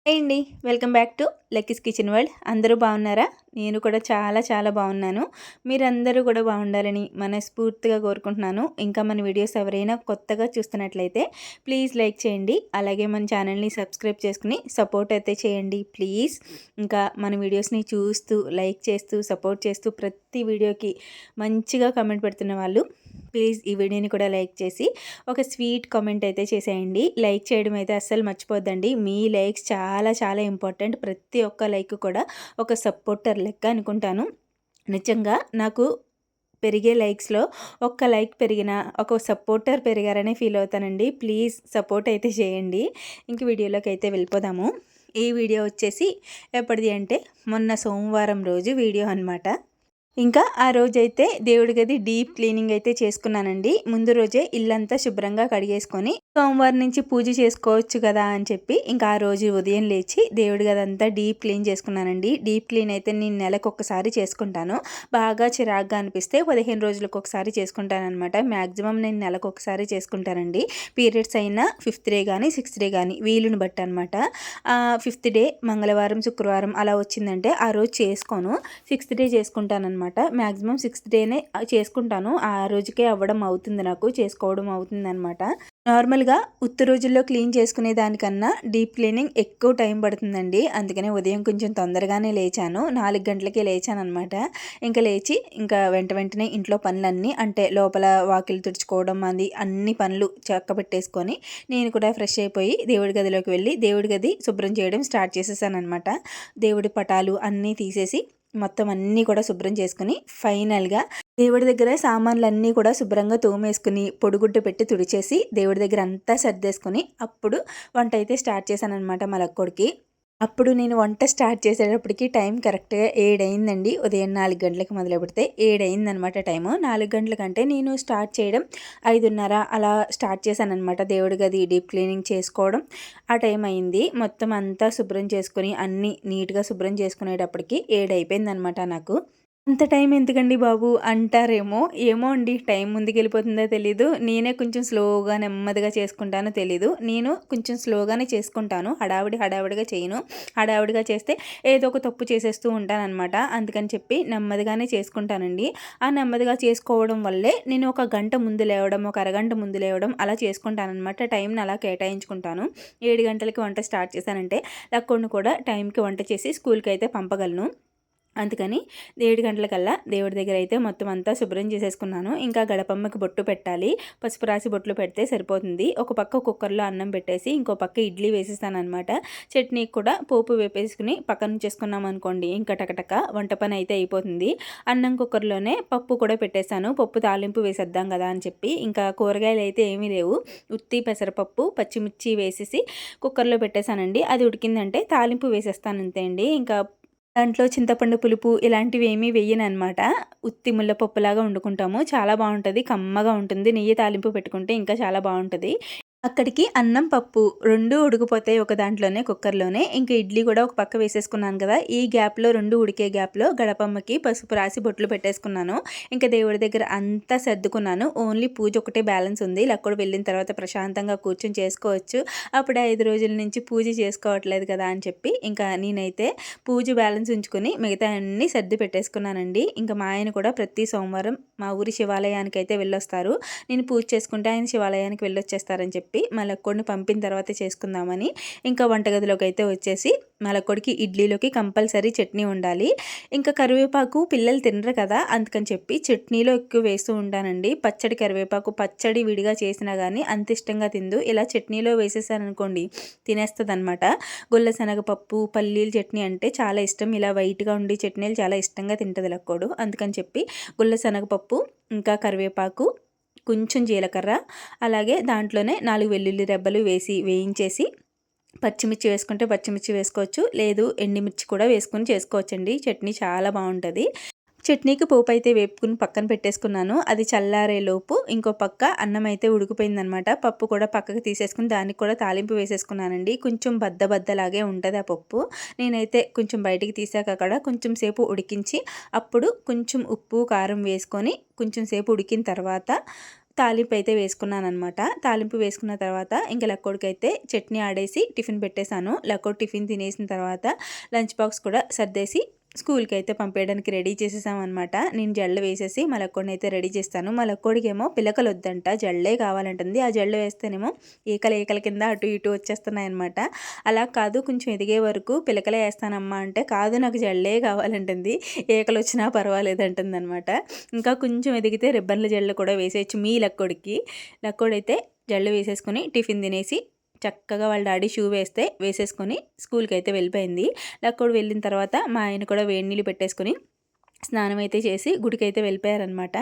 Hi అండి. Welcome back to Lucky's kitchen world. అందరూ బాగున్నారా? నేను కూడా చాలా చాలా బాగున్నాను. మీరందరూ కూడా బాగుండాలని మనస్ఫూర్తిగా కోరుకుంటున్నాను. ఇంకా మన వీడియోస్ ఎవరైనా కొత్తగా చూస్తున్నట్లయితే ప్లీజ్ లైక్ చేయండి. అలాగే మన ఛానల్ని సబ్స్క్రైబ్ చేసుకుని సపోర్ట్ అయితే చేయండి ప్లీజ్. ఇంకా మన వీడియోస్ని చూస్తూ లైక్ చేస్తూ సపోర్ట్ చేస్తూ ప్రతి వీడియోకి మంచిగా కామెంట్ పెడుతున్న వాళ్ళు ప్లీజ్ ఈ వీడియోని కూడా లైక్ చేసి ఒక స్వీట్ కామెంట్ అయితే చేసేయండి. లైక్ చేయడం అయితే అస్సలు మర్చిపోద్దండి. మీ లైక్స్ చాలా చాలా ఇంపార్టెంట్. ప్రతి ఒక్క లైక్ కూడా ఒక సపోర్టర్ లెక్క అనుకుంటాను. నిజంగా నాకు పెరిగే లైక్స్లో ఒక్క లైక్ పెరిగినా ఒక సపోర్టర్ పెరిగారనే ఫీల్ అవుతానండి. ప్లీజ్ సపోర్ట్ అయితే చేయండి. ఇంక వీడియోలోకి అయితే వెళ్ళిపోదాము. ఈ వీడియో వచ్చేసి ఎప్పటిది అంటే మొన్న సోమవారం రోజు వీడియో అనమాట. ఇంకా ఆ రోజైతే దేవుడి గది డీప్ క్లీనింగ్ అయితే చేసుకున్నానండి. ముందు రోజే ఇల్లంతా శుభ్రంగా కడిగేసుకొని సోమవారం నుంచి పూజ చేసుకోవచ్చు కదా అని చెప్పి ఇంకా ఆ రోజు ఉదయం లేచి దేవుడి గది అంతా డీప్ క్లీన్ చేసుకున్నానండి. డీప్ క్లీన్ అయితే నేను నెలకు ఒక్కసారి చేసుకుంటాను. బాగా చిరాగ్గా అనిపిస్తే 15 రోజులకు ఒకసారి చేసుకుంటాను అనమాట. మ్యాక్సిమం నేను నెలకు ఒకసారి చేసుకుంటానండి. పీరియడ్స్ అయినా 5th డే కానీ 6th డే కానీ వీలుని బట్టి అనమాట. 5th డే మంగళవారం శుక్రవారం అలా వచ్చిందంటే ఆ రోజు చేసుకోను. 6th డే చేసుకుంటాను అనమాట. మ్యాక్సిమం 6th డేనే చేసుకుంటాను. ఆ రోజుకే అవ్వడం అవుతుంది, నాకు చేసుకోవడం అవుతుంది అనమాట. నార్మల్గా ఉత్త రోజుల్లో క్లీన్ చేసుకునే దానికన్నా డీప్ క్లీనింగ్ ఎక్కువ టైం పడుతుందండి. అందుకనే ఉదయం కొంచెం తొందరగానే లేచాను. 4 గంటలకే లేచాను అనమాట. ఇంకా లేచి ఇంకా వెంటనే ఇంట్లో పనులన్నీ అంటే లోపల వాకిలు తుడుచుకోవడం అది అన్ని పనులు చక్క పెట్టేసుకొని నేను కూడా ఫ్రెష్ అయిపోయి దేవుడి గదిలోకి వెళ్ళి దేవుడి గది శుభ్రం చేయడం స్టార్ట్ చేసేసాను అనమాట. దేవుడి పటాలు అన్నీ తీసేసి మొత్తం అన్నీ కూడా శుభ్రం చేసుకుని ఫైనల్గా దేవుడి దగ్గర సామాన్లన్నీ కూడా శుభ్రంగా తోమేసుకుని పొడిగుడ్డ పెట్టి తుడిచేసి దేవుడి దగ్గర అంతా సర్దేసుకొని అప్పుడు వంట అయితే స్టార్ట్ చేశాను అనమాట మా లక్కోడికి. అప్పుడు నేను వంట స్టార్ట్ చేసేటప్పటికి టైం కరెక్ట్గా 7 అయిందండి. ఉదయం 4 గంటలకు మొదలు పెడితే 7 అయిందనమాట టైము. 4 గంటల కంటే నేను స్టార్ట్ చేయడం 5:30 అలా స్టార్ట్ చేశాను అనమాట. దేవుడి గది డీప్ క్లీనింగ్ చేసుకోవడం ఆ టైం అయింది. మొత్తం అంతా శుభ్రం చేసుకుని అన్నీ నీట్గా శుభ్రం చేసుకునేటప్పటికి 7 అయిపోయిందనమాట నాకు. అంత టైం ఎందుకండి బాబు అంటారేమో. ఏమో అండి, టైం ముందుకెళ్ళిపోతుందో తెలీదు. నేనే కొంచెం స్లోగా నెమ్మదిగా చేసుకుంటానో తెలీదు. నేను కొంచెం స్లోగానే చేసుకుంటాను. హడావిడిగా చేయను. హడావిడిగా చేస్తే ఏదో ఒక తప్పు చేసేస్తూ ఉంటానన్నమాట. అందుకని చెప్పి నెమ్మదిగానే చేసుకుంటానండి. ఆ నెమ్మదిగా చేసుకోవడం వల్లే నేను ఒక గంట ముందు లేవడం, ఒక అరగంట ముందు లేవడం అలా చేసుకుంటానన్నమాట. టైంని అలా కేటాయించుకుంటాను. 7 గంటలకి వంట స్టార్ట్ చేశానంటే లక్కోడిని కూడా టైంకి వంట చేసి స్కూల్కి అయితే పంపగలను. అందుకని 7 గంటలకల్లా దేవుడి దగ్గర అయితే మొత్తం అంతా శుభ్రం చేసేసుకున్నాను. ఇంకా గడపమ్మకి బొట్టు పెట్టాలి. పసుపు రాసి బొట్లు పెడితే సరిపోతుంది. ఒక పక్క కుక్కర్లో అన్నం పెట్టేసి ఇంకో పక్క ఇడ్లీ వేసేస్తాను అనమాట. చట్నీకి కూడా పోపు వేపేసుకుని పక్కన చేసుకున్నాం అనుకోండి ఇంకా టకటక వంట పని అయితే అయిపోతుంది. అన్నం కుక్కర్లోనే పప్పు కూడా పెట్టేశాను. పప్పు తాలింపు వేసేద్దాం కదా అని చెప్పి. ఇంకా కూరగాయలు అయితే ఏమీ లేవు. ఉత్తి పెసరపప్పు పచ్చిమిర్చి వేసేసి కుక్కర్లో పెట్టేశానండి. అది ఉడికిందంటే తాలింపు వేసేస్తాను అంతే అండి. ఇంకా దాంట్లో చింతపండు పులుపు ఇలాంటివి ఏమీ వెయ్యననమాట. ఉత్తి ముల్లపప్పులాగా వండుకుంటాము. చాలా బాగుంటుంది, కమ్మగా ఉంటుంది. నెయ్యి తాలింపు పెట్టుకుంటే ఇంకా చాలా బాగుంటుంది. అక్కడికి అన్నం పప్పు 2 ఉడికిపోతాయి ఒక దాంట్లోనే కుక్కర్లోనే. ఇంకా ఇడ్లీ కూడా ఒక పక్క వేసేసుకున్నాను కదా. ఈ గ్యాప్లో 2 ఉడికే గ్యాప్లో గడపమ్మకి పసుపు రాసి బొట్లు పెట్టేసుకున్నాను. ఇంకా దేవుడి దగ్గర అంతా సర్దుకున్నాను. ఓన్లీ పూజ ఒకటే బ్యాలెన్స్ ఉంది. లక్కుడు వెళ్ళిన తర్వాత ప్రశాంతంగా కూర్చొని చేసుకోవచ్చు. అప్పుడే 5 రోజుల నుంచి పూజ చేసుకోవట్లేదు కదా అని చెప్పి ఇంకా నేనైతే పూజ బ్యాలెన్స్ ఉంచుకొని మిగతా అన్నీ సర్ది పెట్టేసుకున్నానండి. ఇంకా మా ఆయన కూడా ప్రతి సోమవారం మా ఊరి శివాలయానికి అయితే వెళ్ళొస్తారు. నేను పూజ చేసుకుంటే ఆయన శివాలయానికి వెళ్ళొచ్చేస్తారని చెప్పి మలక్కోడిని పంపిన తర్వాత చేసుకుందామని ఇంకా వంటగదిలోకి అయితే వచ్చేసి మలక్కోడికి ఇడ్లీలోకి కంపల్సరీ చట్నీ ఉండాలి. ఇంకా కరివేపాకు పిల్లలు తినరు కదా, అందుకని చెప్పి చట్నీలో ఎక్కువ వేస్తూ ఉంటానండి. పచ్చడి కరివేపాకు పచ్చడి విడిగా చేసినా కానీ అంత ఇష్టంగా తిందు. ఇలా చట్నీలో వేసేసాననుకోండి తినేస్తుంది అనమాట. గొల్ల శనగపప్పు పల్లీల చట్నీ అంటే చాలా ఇష్టం. ఇలా వైట్గా ఉండి చట్నీలు చాలా ఇష్టంగా తింటుంది లక్కోడు. అందుకని చెప్పి గొల్ల శనగపప్పు ఇంకా కరివేపాకు కొంచెం జీలకర్ర అలాగే దాంట్లోనే 4 వెల్లుల్లి రెబ్బలు వేసి వేయించేసి పచ్చిమిర్చి వేసుకుంటే పచ్చిమిర్చి వేసుకోవచ్చు, లేదు ఎండుమిర్చి కూడా వేసుకొని చేసుకోవచ్చండి. చట్నీ చాలా బాగుంటుంది. చట్నీకి పోపు అయితే వేపుకుని పక్కన పెట్టేసుకున్నాను. అది చల్లారేలోపు ఇంకో పక్క అన్నం అయితే ఉడికిపోయిందనమాట. పప్పు కూడా పక్కకు తీసేసుకుని దానికి కూడా తాలింపు వేసేసుకున్నానండి. కొంచెం బద్దలాగే ఉంటుంది ఆ పప్పు. నేనైతే కొంచెం బయటికి తీసాక కూడా కొంచెం సేపు ఉడికించి అప్పుడు కొంచెం ఉప్పు కారం వేసుకొని కొంచెం సేపు ఉడికిన తర్వాత తాలింపు అయితే వేసుకున్నానమాట. తాలింపు వేసుకున్న తర్వాత ఇంక లక్కోడికైతే చట్నీ ఆడేసి టిఫిన్ పెట్టేశాను. లక్కోడు టిఫిన్ తినేసిన తర్వాత లంచ్ బాక్స్ కూడా సర్దేసి స్కూల్కి అయితే పంపేయడానికి రెడీ చేసేసామన్నమాట. నేను జడలు వేసేసి మా లక్కోడిని అయితే రెడీ చేస్తాను. మా లక్కోడికేమో పిలకలు వద్దంట, జడలే కావాలంటుంది. ఆ జడలు వేస్తేనేమో ఏకల కింద అటు ఇటు వచ్చేస్తున్నాయన్నమాట. అలా కాదు, కొంచెం ఎదిగే వరకు పిలకలే వేస్తానమ్మా అంటే, కాదు నాకు జడలే కావాలంటుంది, ఏకలు వచ్చినా పర్వాలేదంటుంది అనమాట. ఇంకా కొంచెం ఎదిగితే రిబ్బన్ల జడలు కూడా వేసేయచ్చు మీ లక్కోడికి. లక్కోడైతే జడలు వేసేసుకొని టిఫిన్ తినేసి చక్కగా వాళ్ళ డాడీ షూ వేసేసుకొని స్కూల్కి అయితే వెళ్ళిపోయింది. లక్కోడు వెళ్ళిన తర్వాత మా ఆయన కూడా వేడి నీళ్ళు పెట్టేసుకొని స్నానం అయితే చేసి గుడికి అయితే వెళ్ళిపోయారనమాట.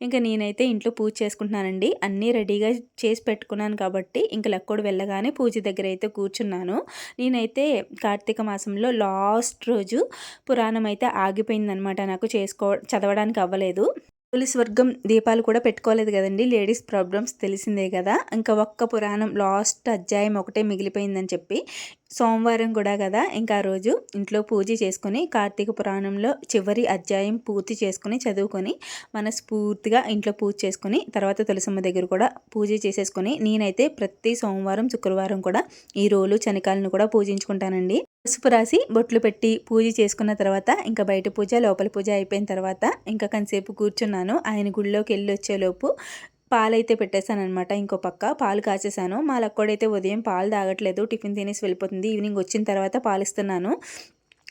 ఇంకా నేనైతే ఇంట్లో పూజ చేసుకుంటున్నానండి. అన్నీ రెడీగా చేసి పెట్టుకున్నాను కాబట్టి ఇంకా లక్కోడు వెళ్ళగానే పూజ దగ్గర అయితే కూర్చున్నాను. నేనైతే కార్తీక మాసంలో లాస్ట్ రోజు పురాణం అయితే ఆగిపోయిందనమాట. నాకు చదవడానికి అవ్వలేదు. పోలీస్ వర్గం దీపాలు కూడా పెట్టుకోలేదు కదండి, లేడీస్ ప్రాబ్లమ్స్ తెలిసిందే కదా. ఇంకా ఒక్క పురాణం లాస్ట్ అధ్యాయం ఒకటే మిగిలిపోయిందని చెప్పి సోమవారం కూడా కదా, ఇంకా ఆ రోజు ఇంట్లో పూజ చేసుకొని కార్తీక పురాణంలో చివరి అధ్యాయం పూర్తి చేసుకొని చదువుకొని మనస్ఫూర్తిగా ఇంట్లో పూజ చేసుకొని తర్వాత తులసమ్మ దగ్గర కూడా పూజ చేసేసుకొని నేనైతే ప్రతి సోమవారం శుక్రవారం కూడా ఈ రోలు చనికాలను కూడా పూజించుకుంటానండి. పసుపు రాసి బొట్లు పెట్టి పూజ చేసుకున్న తర్వాత ఇంకా బయట పూజ లోపల పూజ అయిపోయిన తర్వాత ఇంకా కొంతసేపు కూర్చున్నాను. ఆయన గుడిలోకి వెళ్ళి వచ్చేలోపు పాలైతే పెట్టేశాను అనమాట. ఇంకో పక్క పాలు కాచేసాను. మా లక్కోడైతే ఉదయం పాలు తాగట్లేదు, టిఫిన్ తినేసి వెళ్ళిపోతుంది. ఈవినింగ్ వచ్చిన తర్వాత పాలిస్తున్నాను.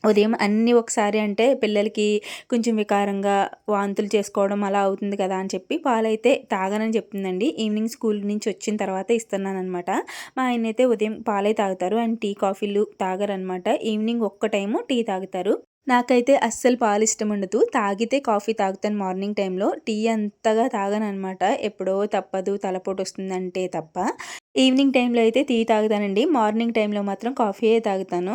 ఉదయం అన్నీ ఒకసారి అంటే పిల్లలకి కొంచెం వికారంగా వాంతులు చేసుకోవడం అలా అవుతుంది కదా అని చెప్పి పాలైతే తాగనని చెప్తుందండి. ఈవినింగ్ స్కూల్ నుంచి వచ్చిన తర్వాత ఇస్తున్నాను అనమాట. మా ఆయన అయితే ఉదయం పాలే తాగుతారు, అండ్ టీ కాఫీలు తాగరనమాట. ఈవినింగ్ ఒక్క టైము టీ తాగుతారు. నాకైతే అస్సలు పాలు ఇష్టం ఉండదు. తాగితే కాఫీ తాగుతాను మార్నింగ్ టైంలో, టీ అంతగా తాగననమాట. ఎప్పుడో తప్పదు తలపోటు వస్తుందంటే తప్ప. ఈవినింగ్ టైంలో అయితే టీ తాగుతానండి. మార్నింగ్ టైంలో మాత్రం కాఫీయే తాగుతాను.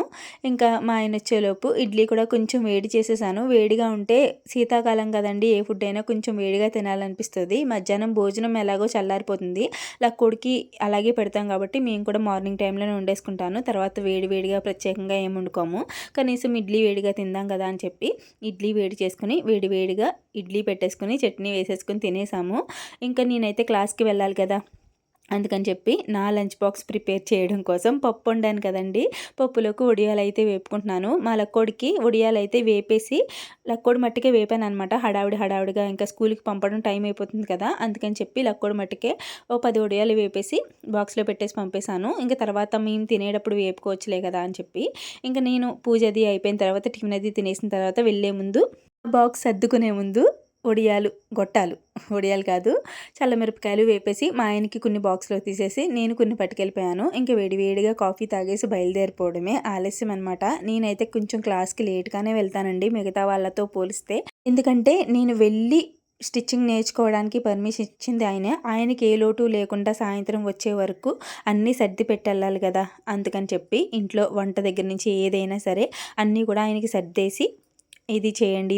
ఇంకా మా ఆయన వచ్చేలోపు ఇడ్లీ కూడా కొంచెం వేడి చేసేసాను. వేడిగా ఉంటే శీతాకాలం కదండి, ఏ ఫుడ్ అయినా కొంచెం వేడిగా తినాలనిపిస్తుంది. మధ్యాహ్నం భోజనం ఎలాగో చల్లారిపోతుంది, లక్కోడికి అలాగే పెడతాం కాబట్టి మేము కూడా మార్నింగ్ టైంలోనే వండేసుకుంటాను. తర్వాత వేడిగా ప్రత్యేకంగా ఏమి వండుకోము. కనీసం ఇడ్లీ వేడిగా తిందాం కదా అని చెప్పి ఇడ్లీ వేడి చేసుకుని వేడిగా ఇడ్లీ పెట్టేసుకుని చట్నీ వేసేసుకుని తినేసాము. ఇంకా నేనైతే క్లాస్కి వెళ్ళాలి కదా, అందుకని చెప్పి నా లంచ్ బాక్స్ ప్రిపేర్ చేయడం కోసం పప్పు వండాను కదండి. పప్పులోకి వడియాలు అయితే వేపుకుంటున్నాను. మా లక్కోడికి వడియాలు అయితే వేపేసి లక్కోడి మట్టికే వేపాను అనమాట. హడావిడిగా ఇంకా స్కూల్కి పంపడం టైం అయిపోతుంది కదా, అందుకని చెప్పి లక్కోడి మట్టికే 10 వడియాలు వేపేసి బాక్స్లో పెట్టేసి పంపేశాను. ఇంకా తర్వాత మేము తినేటప్పుడు వేపుకోవచ్చులే కదా అని చెప్పి ఇంకా నేను పూజ అది అయిపోయిన తర్వాత టిఫిన్ అది తినేసిన తర్వాత వెళ్ళే ముందు బాక్స్ సర్దుకునే ముందు వడియాలు కాదు చల్లమిరపకాయలు వేపేసి మా ఆయనకి కొన్ని బాక్స్లో తీసేసి నేను కొన్ని పట్టుకెళ్ళిపోయాను. ఇంకా వేడిగా కాఫీ తాగేసి బయలుదేరిపోవడమే ఆలస్యం అనమాట. నేనైతే కొంచెం క్లాస్కి లేట్గానే వెళ్తానండి మిగతా వాళ్ళతో పోలిస్తే. ఎందుకంటే నేను వెళ్ళి స్టిచ్చింగ్ నేర్చుకోవడానికి పర్మిషన్ ఇచ్చింది ఆయనకి ఏ లోటు లేకుండా సాయంత్రం వచ్చే వరకు అన్నీ సర్ది పెట్టెళ్ళాలి కదా, అందుకని చెప్పి ఇంట్లో వంట దగ్గర నుంచి ఏదైనా సరే అన్నీ కూడా ఆయనకి సర్దేసి ఇది చేయండి,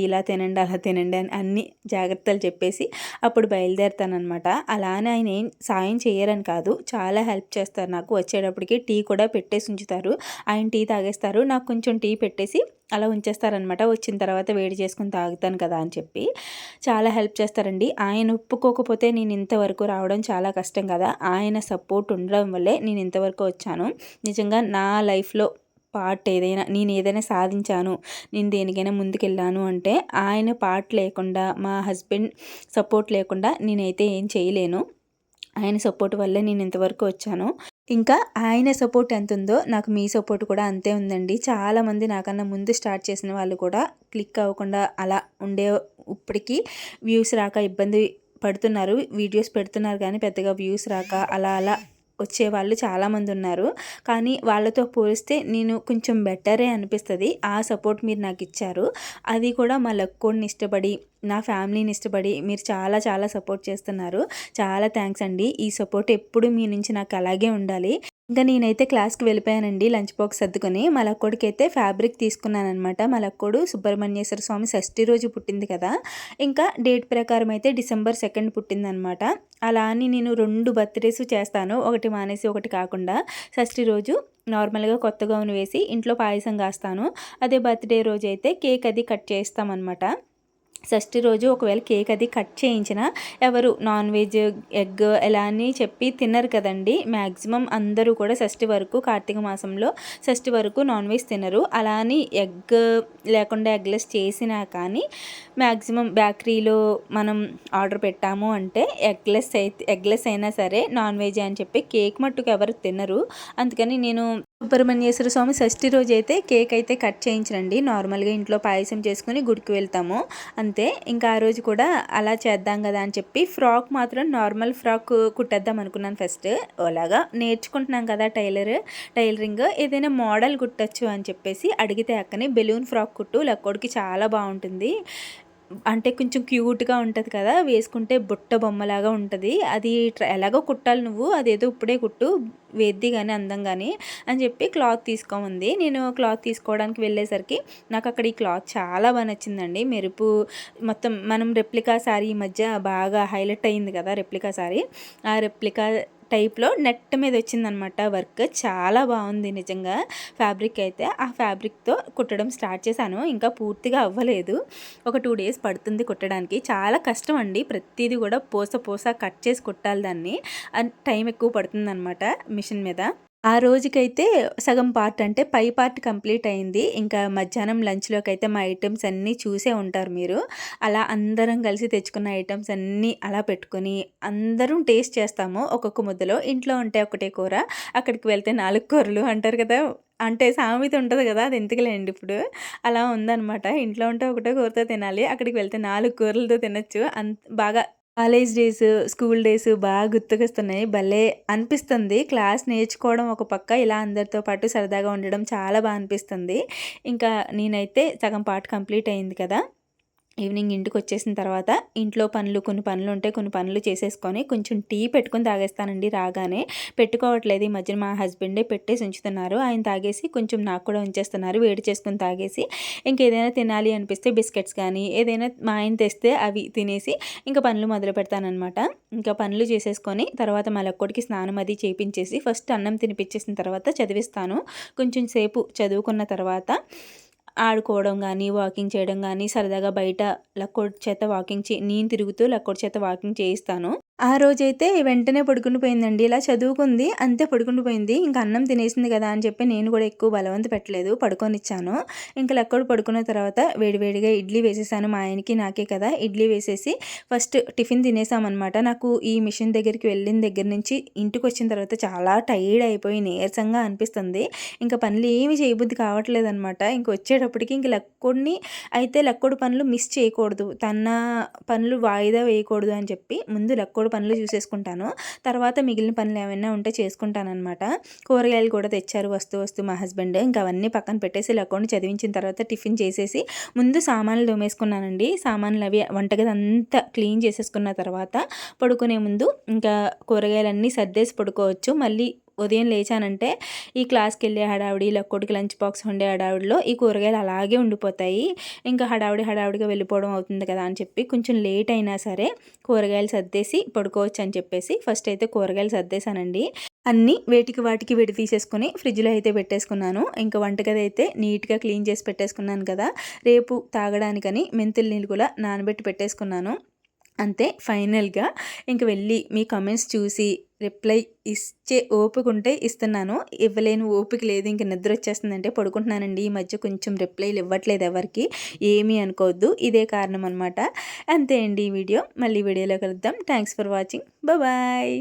ఇలా తినండి, అలా తినండి అని అన్ని జాగ్రత్తలు చెప్పేసి అప్పుడు బయలుదేరుతానమాట. అలానే ఆయన ఏం సాయం చేయరని కాదు, చాలా హెల్ప్ చేస్తారు నాకు. వచ్చేటప్పటికి టీ కూడా పెట్టేసి ఉంచుతారు. ఆయన టీ తాగేస్తారు, నాకు కొంచెం టీ పెట్టేసి అలా ఉంచేస్తారనమాట. వచ్చిన తర్వాత వేడి చేసుకుని తాగుతాను కదా అని చెప్పి చాలా హెల్ప్ చేస్తారండి. ఆయన ఒప్పుకోకపోతే నేను ఇంతవరకు రావడం చాలా కష్టం కదా, ఆయన సపోర్ట్ ఉండడం వల్లే నేను ఇంతవరకు వచ్చాను. నిజంగా నా లైఫ్లో పార్ట్ నేను ఏదైనా సాధించాను, నేను దేనికైనా ముందుకెళ్ళాను అంటే ఆయన పార్ట్ లేకుండా, మా హస్బెండ్ సపోర్ట్ లేకుండా నేనైతే ఏం చేయలేను. ఆయన సపోర్ట్ వల్లే నేను ఇంతవరకు వచ్చాను. ఇంకా ఆయన సపోర్ట్ ఎంత ఉందో నాకు మీ సపోర్ట్ కూడా అంతే ఉందండి. చాలామంది నాకన్నా ముందు స్టార్ట్ చేసిన వాళ్ళు కూడా క్లిక్ అవ్వకుండా అలా ఉండే, ఇప్పటికీ వ్యూస్ రాక ఇబ్బంది పడుతున్నారు. వీడియోస్ పెడుతున్నారు కానీ పెద్దగా వ్యూస్ రాక అలా వచ్చేవాళ్ళు చాలామంది ఉన్నారు. కానీ వాళ్ళతో పోలిస్తే నేను కొంచెం బెటరే అనిపిస్తుంది. ఆ సపోర్ట్ మీరు నాకు ఇచ్చారు. అది కూడా మా లక్కోడిని ఇష్టపడి, నా ఫ్యామిలీని ఇష్టపడి మీరు చాలా సపోర్ట్ చేస్తున్నారు. చాలా థ్యాంక్స్ అండి. ఈ సపోర్ట్ ఎప్పుడు మీ నుంచి నాకు అలాగే ఉండాలి. ఇంకా నేనైతే క్లాస్కి వెళ్ళిపోయానండి లంచ్ బాక్స్ సర్దుకొని. మా లక్కోడికి అయితే ఫ్యాబ్రిక్ తీసుకున్నానమాట. మా లక్కోడు సుబ్రహ్మణ్యేశ్వర స్వామి షష్ఠి రోజు పుట్టింది కదా, ఇంకా డేట్ ప్రకారం అయితే December 2 పుట్టిందనమాట. అలా అని నేను 2 బర్త్డేస్ చేస్తాను, ఒకటి మానేసి ఒకటి కాకుండా. షష్ఠి రోజు నార్మల్గా కొత్త గౌను వేసి ఇంట్లో పాయసం కాస్తాను. అదే బర్త్డే రోజు అయితే కేక్ అది కట్ చేస్తామన్నమాట. షష్ఠి రోజు ఒకవేళ కేక్ అది కట్ చేయించినా ఎవరు నాన్ వెజ్ ఎగ్ ఎలా అని చెప్పి తినరు కదండి. మ్యాక్సిమం అందరూ కూడా షష్ఠి వరకు కార్తీక మాసంలో షష్ఠి వరకు నాన్ వెజ్ తినరు. అలా అని ఎగ్ లేకుండా ఎగ్లెస్ చేసినా కానీ మ్యాక్సిమం బేకరీలో మనం ఆర్డర్ పెట్టాము అంటే ఎగ్లెస్ అయినా సరే నాన్ వెజ్ అని చెప్పి కేక్ మట్టుకు ఎవరు తినరు. అందుకని నేను సుబ్రహ్మణ్యేశ్వర స్వామి షష్ఠి రోజు అయితే కేక్ అయితే కట్ చేయించరండి. నార్మల్గా ఇంట్లో పాయసం చేసుకుని గుడికి వెళ్తాము అంతే. ఇంకా ఆ రోజు కూడా అలా చేద్దాం కదా అని చెప్పి ఫ్రాక్ మాత్రం నార్మల్ ఫ్రాక్ కుట్టేద్దాం అనుకున్నాను ఫస్ట్. అలాగా నేర్చుకుంటున్నాం కదా టైలరింగ్ ఏదైనా మోడల్ కుట్టచ్చు అని చెప్పేసి అడిగితే అక్కని బెలూన్ ఫ్రాక్ కుట్టు లక్కోడికి చాలా బాగుంటుంది, అంటే కొంచెం క్యూట్గా ఉంటుంది కదా, వేసుకుంటే బుట్ట బొమ్మలాగా ఉంటుంది, అది ఎలాగో కుట్టాలి నువ్వు, అదేదో ఇప్పుడే కుట్టు వేద్ది కానీ అందం కానీ అని చెప్పి క్లాత్ తీసుకోమంది. నేను క్లాత్ తీసుకోవడానికి వెళ్ళేసరికి నాకు అక్కడ ఈ క్లాత్ చాలా బాగా నచ్చిందండి. మెరుపు మొత్తం మనం రెప్లికా శారీ ఈ మధ్య బాగా హైలైట్ అయింది కదా రెప్లికా శారీ, ఆ రెప్లికా టైప్లో నెట్ మీద వచ్చిందనమాట వర్క్. చాలా బాగుంది నిజంగా ఫ్యాబ్రిక్ అయితే. ఆ ఫ్యాబ్రిక్తో కుట్టడం స్టార్ట్ చేశాను, ఇంకా పూర్తిగా అవ్వలేదు, ఒక 2 డేస్ పడుతుంది కుట్టడానికి. చాలా కష్టం అండి, ప్రతిదీ కూడా పూస కట్ చేసి కుట్టాలి దాన్ని, టైం ఎక్కువ పడుతుంది అనమాట మిషన్ మీద. ఆ రోజుకైతే సగం పార్ట్ అంటే పై పార్ట్ కంప్లీట్ అయింది. ఇంకా మధ్యాహ్నం లంచ్లోకి అయితే మా ఐటమ్స్ అన్నీ చూసే ఉంటారు మీరు. అలా అందరం కలిసి తెచ్చుకున్న ఐటమ్స్ అన్నీ అలా పెట్టుకొని అందరం టేస్ట్ చేస్తాము ఒక్కొక్క ముద్దలో. ఇంట్లో ఉంటే ఒకటే కూర, అక్కడికి వెళ్తే 4 కూరలు అంటారు కదా, అంటే సామెత ఉంటుంది కదా, అది ఎందుకులేండి ఇప్పుడు. అలా ఉందనమాట. ఇంట్లో ఉంటే ఒకటే కూరతో తినాలి, అక్కడికి వెళ్తే 4 కూరలతో తినచ్చు. బాగా కాలేజ్ డేస్, స్కూల్ డేస్ బాగా గుర్తుకొస్తున్నాయి. భలే అనిపిస్తుంది. క్లాస్ నేర్చుకోవడం ఒక పక్క, ఇలా అందరితో పాటు సరదాగా ఉండడం చాలా బాగా అనిపిస్తుంది. ఇంకా నేనైతే సగం పార్ట్ కంప్లీట్ అయింది కదా, ఈవినింగ్ ఇంటికి వచ్చేసిన తర్వాత ఇంట్లో కొన్ని పనులు ఉంటే కొన్ని పనులు చేసేసుకొని కొంచెం టీ పెట్టుకొని తాగేస్తానండి. రాగానే పెట్టుకోవట్లేదు ఈ మధ్యన, మా హస్బెండే పెట్టేసి ఉంచుతున్నారు. ఆయన తాగేసి కొంచెం నాకు కూడా ఉంచేస్తున్నారు, వేడి చేసుకొని తాగేసి. ఇంకేదైనా తినాలి అనిపిస్తే బిస్కెట్స్ కానీ ఏదైనా మా ఆయన తెస్తే అవి తినేసి ఇంకా పనులు మొదలు పెడతానమాట. ఇంకా పనులు చేసేసుకొని తర్వాత మా లక్కోడికి స్నానం అది చేయించేసి ఫస్ట్ అన్నం తినిపించేసిన తర్వాత చదివిస్తాను. కొంచెం సేపు చదువుకున్న తర్వాత ఆడుకోవడం కానీ వాకింగ్ చేయడం కానీ సరదాగా బయట లక్కోడి చేత నేను తిరుగుతూ లక్కోడి చేత వాకింగ్ చేయిస్తాను. ఆ రోజైతే వెంటనే పడుకుని పోయిందండి. ఇలా చదువుకుంది అంతే, పడుకుని పోయింది. ఇంకా అన్నం తినేసింది కదా అని చెప్పి నేను కూడా ఎక్కువ బలవంత పెట్టలేదు, పడుకొనిచ్చాను. ఇంకా లక్కోడు పడుకున్న తర్వాత వేడివేడిగా ఇడ్లీ వేసేసాను. మా ఆయనకి నాకే కదా. ఇడ్లీ వేసేసి ఫస్ట్ టిఫిన్ తినేసామన్నమాట. నాకు ఈ మిషన్ దగ్గరికి వెళ్ళిన దగ్గర నుంచి ఇంటికి వచ్చిన తర్వాత చాలా టైర్డ్ అయిపోయి నీరసంగా అనిపిస్తుంది. ఇంకా పనులు ఏమి చేయబుద్ధి కావట్లేదు అనమాట. ఇంక వచ్చేటప్పటికి ఇంక లక్కోడు పనులు మిస్ చేయకూడదు, తన పనులు వాయిదా వేయకూడదు అని చెప్పి ముందు లక్కోడు పనులు చూసేసుకుంటాను. తర్వాత మిగిలిన పనులు ఏమైనా ఉంటే చేసుకుంటానమాట. కూరగాయలు కూడా తెచ్చారు వస్తూ మా హస్బెండ్. ఇంకా అవన్నీ పక్కన పెట్టేసి లక్కోడిని చదివించిన తర్వాత టిఫిన్ చేసేసి ముందు సామాన్లు తోమేసుకున్నానండి. సామాన్లు అవి వంటగది అంతా క్లీన్ చేసేసుకున్న తర్వాత పడుకునే ముందు ఇంకా కూరగాయలన్నీ సర్దేసి పడుకోవచ్చు. మళ్ళీ ఉదయం లేచానంటే ఈ క్లాస్కి వెళ్ళే హడావిడి, లక్కోడికి లంచ్ బాక్స్ ఉండే హడావిడిలో ఈ కూరగాయలు అలాగే ఉండిపోతాయి. ఇంకా హడావిడిగా వెళ్ళిపోవడం అవుతుంది కదా అని చెప్పి కొంచెం లేట్ అయినా సరే కూరగాయలు సర్దేసి పడుకోవచ్చు అని చెప్పేసి ఫస్ట్ అయితే కూరగాయలు సర్దేశానండి. అన్నీ వాటికి విడి తీసేసుకొని ఫ్రిడ్జ్లో అయితే పెట్టేసుకున్నాను. ఇంకా వంటగది అయితే నీట్గా క్లీన్ చేసి పెట్టేసుకున్నాను కదా. రేపు తాగడానికని మెంతుల నీళ్ళు కూడా నానబెట్టి పెట్టేసుకున్నాను. అంతే, ఫైనల్గా ఇంక వెళ్ళి మీ కామెంట్స్ చూసి రిప్లై ఇచ్చే ఓపిక ఉంటే ఇస్తున్నాను, ఇవ్వలేని ఓపిక లేదు, ఇంక నిద్ర వచ్చేస్తుందంటే పడుకుంటున్నానండి. ఈ మధ్య కొంచెం రిప్లైలు ఇవ్వట్లేదు ఎవరికి, ఏమీ అనుకోవద్దు, ఇదే కారణం అనమాట. అంతే అండి ఈ వీడియో. మళ్ళీ వీడియోలో కలుద్దాం. Thanks for watching. బాయ్.